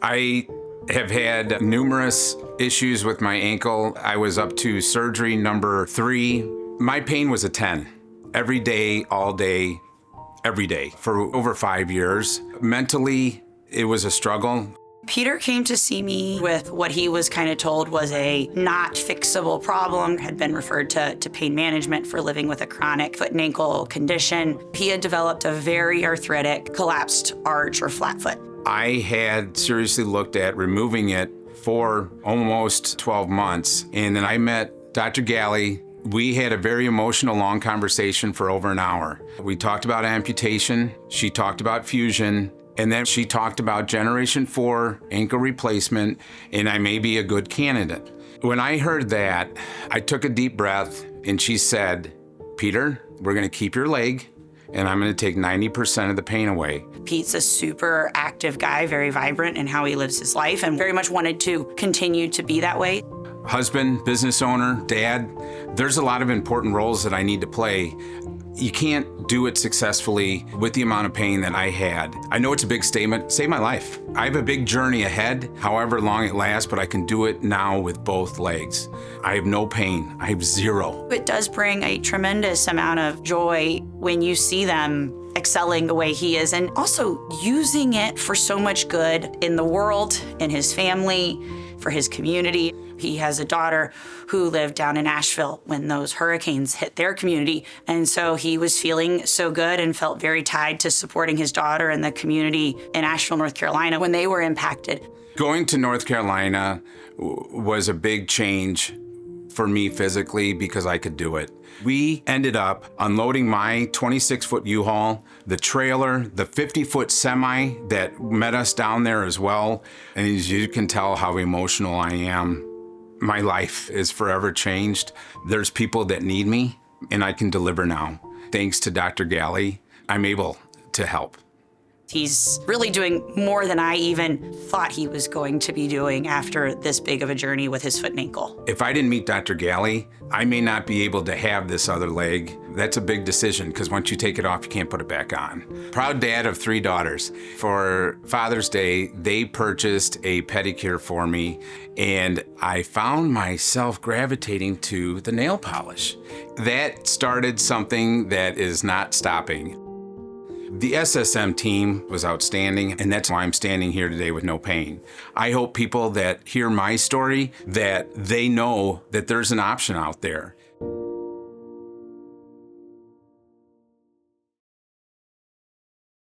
I have had numerous issues with my ankle. I was up to surgery number 3. My pain was a 10. Every day, all day, every day for over 5 years. Mentally, it was a struggle. Peter came to see me with what he was kind of told was a not fixable problem, had been referred to pain management for living with a chronic foot and ankle condition. He had developed a very arthritic collapsed arch or flat foot. I had seriously looked at removing it for almost 12 months. And then I met Dr. Galley. We had a very emotional, long conversation for over an hour. We talked about amputation. She talked about fusion. And then she talked about Generation 4 ankle replacement, and I may be a good candidate. When I heard that, I took a deep breath, and she said, Peter, we're gonna keep your leg, and I'm gonna take 90% of the pain away. Pete's a super active guy, very vibrant in how he lives his life, and very much wanted to continue to be that way. Husband, business owner, dad, there's a lot of important roles that I need to play. You can't do it successfully with the amount of pain that I had. I know it's a big statement, save my life. I have a big journey ahead, however long it lasts, but I can do it now with both legs. I have no pain, I have zero. It does bring a tremendous amount of joy when you see them excelling the way he is, and also using it for so much good in the world, in his family, for his community. He has a daughter who lived down in Asheville when those hurricanes hit their community. And so he was feeling so good and felt very tied to supporting his daughter and the community in Asheville, North Carolina when they were impacted. Going to North Carolina was a big change for me physically because I could do it. We ended up unloading my 26-foot U-Haul, the trailer, the 50-foot semi that met us down there as well. And as you can tell how emotional I am, my life is forever changed. There's people that need me, and I can deliver now. Thanks to Dr. Galley, I'm able to help. He's really doing more than I even thought he was going to be doing after this big of a journey with his foot and ankle. If I didn't meet Dr. Galley, I may not be able to have this other leg. That's a big decision because once you take it off, you can't put it back on. Proud dad of 3 daughters. For Father's Day, they purchased a pedicure for me, and I found myself gravitating to the nail polish. That started something that is not stopping. The SSM team was outstanding, and that's why I'm standing here today with no pain. I hope people that hear my story, that they know that there's an option out there.